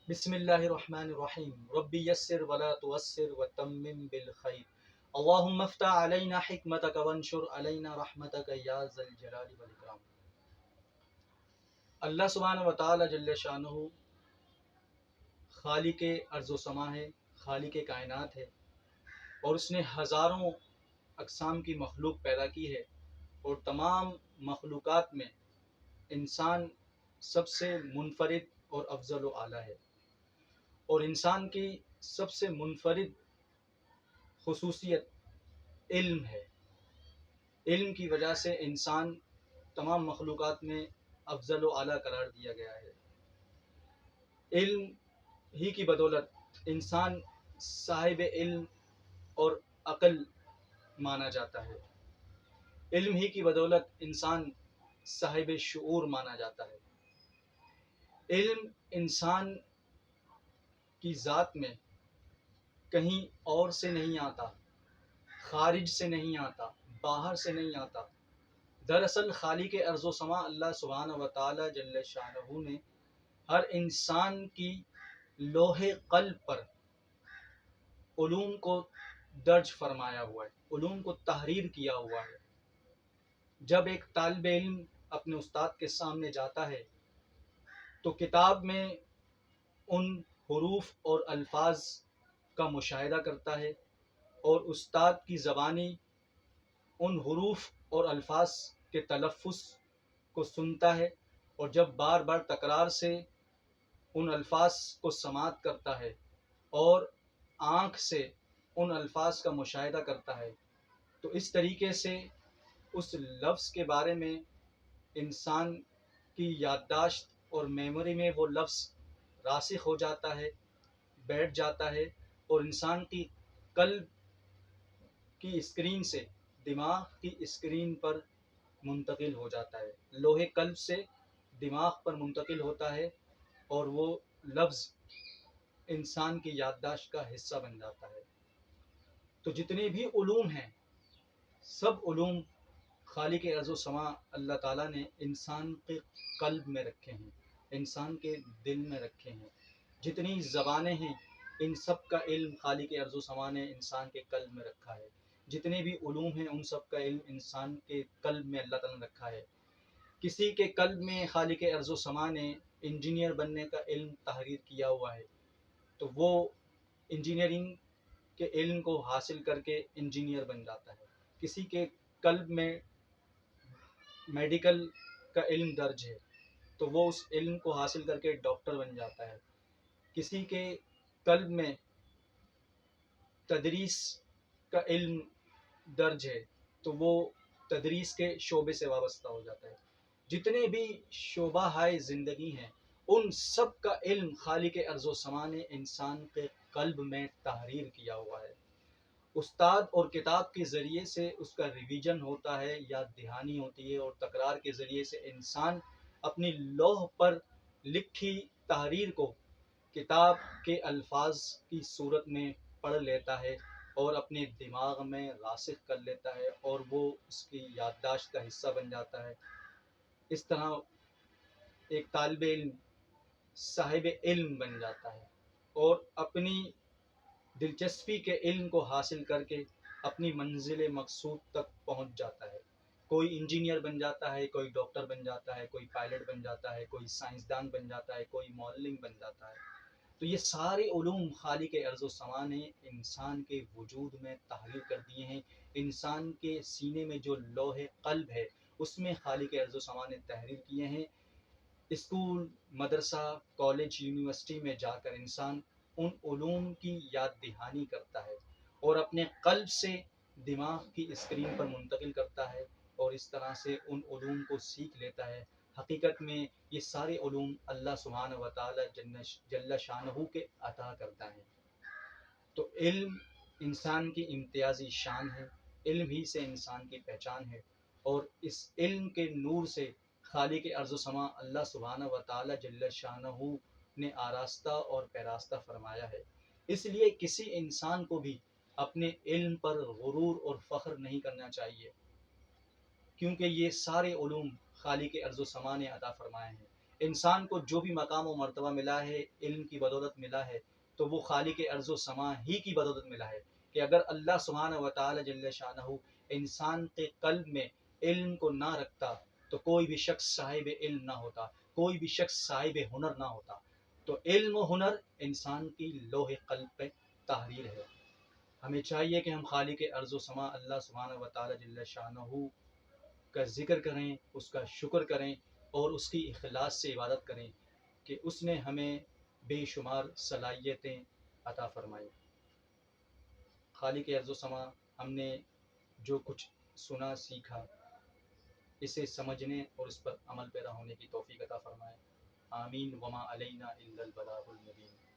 بسم اللہ الرحمن الرحیم ربی یسر ولا توسر وتمم بالخیر اللہم افتح علینا حکمتک وانشر علینا رحمتک یا ذا الجلال والاکرام۔ اللہ سبحانہ و تعالی جل شانہ خالق ارض و سما ہے، خالق کائنات ہے، اور اس نے ہزاروں اقسام کی مخلوق پیدا کی ہے، اور تمام مخلوقات میں انسان سب سے منفرد اور افضل و اعلیٰ ہے، اور انسان کی سب سے منفرد خصوصیت علم ہے۔ علم کی وجہ سے انسان تمام مخلوقات میں افضل و اعلیٰ قرار دیا گیا ہے۔ علم ہی کی بدولت انسان صاحب علم اور عقل مانا جاتا ہے۔ علم ہی کی بدولت انسان صاحب شعور مانا جاتا ہے۔ علم انسان کی ذات میں کہیں اور سے نہیں آتا، خارج سے نہیں آتا، باہر سے نہیں آتا۔ دراصل خالق ارض و سما اللہ سبحانہ و تعالی جل شانہ نے ہر انسان کی لوح قلب پر علوم کو درج فرمایا ہوا ہے، علوم کو تحریر کیا ہوا ہے۔ جب ایک طالب علم اپنے استاد کے سامنے جاتا ہے تو کتاب میں ان حروف اور الفاظ کا مشاہدہ کرتا ہے، اور استاد کی زبانی ان حروف اور الفاظ کے تلفظ کو سنتا ہے، اور جب بار بار تکرار سے ان الفاظ کو سماعت کرتا ہے اور آنکھ سے ان الفاظ کا مشاہدہ کرتا ہے، تو اس طریقے سے اس لفظ کے بارے میں انسان کی یادداشت اور میموری میں وہ لفظ راسخ ہو جاتا ہے، بیٹھ جاتا ہے، اور انسان کی قلب کی اسکرین سے دماغ کی اسکرین پر منتقل ہو جاتا ہے، لوح قلب سے دماغ پر منتقل ہوتا ہے، اور وہ لفظ انسان کی یادداشت کا حصہ بن جاتا ہے۔ تو جتنے بھی علوم ہیں، سب علوم خالق ارض و سما اللہ تعالیٰ نے انسان کے قلب میں رکھے ہیں، انسان کے دل میں رکھے ہیں۔ جتنی زبانیں ہیں، ان سب کا علم خالق ارض و سما نے انسان کے قلب میں رکھا ہے۔ جتنے بھی علوم ہیں، ان سب کا علم انسان کے قلب میں اللہ تعالیٰ نے رکھا ہے۔ کسی کے قلب میں خالق ارض و سما نے انجینئر بننے کا علم تحریر کیا ہوا ہے، تو وہ انجینئرنگ کے علم کو حاصل کر کے انجینئر بن جاتا ہے۔ کسی کے قلب میں میڈیکل کا علم درج ہے، تو وہ اس علم کو حاصل کر کے ڈاکٹر بن جاتا ہے۔ کسی کے قلب میں تدریس کا علم درج ہے، تو وہ تدریس کے شعبے سے وابستہ ہو جاتا ہے۔ جتنے بھی شعبہ ہائے زندگی ہیں، ان سب کا علم خالق ارض و سما نے انسان کے قلب میں تحریر کیا ہوا ہے۔ استاد اور کتاب کے ذریعے سے اس کا ریویژن ہوتا ہے، یاد دہانی ہوتی ہے، اور تکرار کے ذریعے سے انسان اپنی لوح پر لکھی تحریر کو کتاب کے الفاظ کی صورت میں پڑھ لیتا ہے اور اپنے دماغ میں راسخ کر لیتا ہے، اور وہ اس کی یادداشت کا حصہ بن جاتا ہے۔ اس طرح ایک طالب علم صاحب علم بن جاتا ہے، اور اپنی دلچسپی کے علم کو حاصل کر کے اپنی منزل مقصود تک پہنچ جاتا ہے۔ کوئی انجینئر بن جاتا ہے، کوئی ڈاکٹر بن جاتا ہے، کوئی پائلٹ بن جاتا ہے، کوئی سائنسدان بن جاتا ہے، کوئی معلم بن جاتا ہے۔ تو یہ سارے علوم خالق ارض و سما نے انسان کے وجود میں تحریر کر دیے ہیں۔ انسان کے سینے میں جو لوح قلب ہے، اس میں خالق ارض و سما نے تحریر کیے ہیں۔ اسکول، مدرسہ، کالج، یونیورسٹی میں جا کر انسان ان علوم کی یاد دہانی کرتا ہے، اور اپنے قلب سے دماغ کی اسکرین پر منتقل کرتا ہے، اور اس طرح سے ان علوم کو سیکھ لیتا ہے۔ حقیقت میں یہ سارے علوم اللہ سبحانہ و تعالی جل شانہ کے عطا کرتا ہے۔ تو علم انسان کی امتیازی شان ہے، علم ہی سے انسان کی پہچان ہے، اور اس علم کے نور سے خالق ارض و سما اللہ سبحانہ و تعالی جل شانہ نے آراستہ اور پیراستہ فرمایا ہے۔ اس لیے کسی انسان کو بھی اپنے علم پر غرور اور فخر نہیں کرنا چاہیے، کیونکہ یہ سارے علوم خالق ارض و سما نے عطا فرمائے ہیں۔ انسان کو جو بھی مقام و مرتبہ ملا ہے علم کی بدولت ملا ہے تو وہ خالق ارض و سما ہی کی بدولت ملا ہے، کہ اگر اللہ سبحانہ و تعالی جل شانہ انسان کے قلب میں علم کو نہ رکھتا تو کوئی بھی شخص صاحب علم نہ ہوتا، کوئی بھی شخص صاحب ہنر نہ ہوتا۔ تو علم و ہنر انسان کی لوح قلب پہ تحریر ہے۔ ہمیں چاہیے کہ ہم خالق ارض و سما اللہ سبحانہ و تعالی جل شانہ کا ذکر کریں، اس کا شکر کریں اور اس کی اخلاص سے عبادت کریں کہ اس نے ہمیں بے شمار صلاحیتیں عطا فرمائی۔ خالق ارض و سما ہم نے جو کچھ سنا سیکھا اسے سمجھنے اور اس پر عمل پیرا ہونے کی توفیق عطا فرمائے۔ آمین۔ وما علینا الا البلاغ المبین۔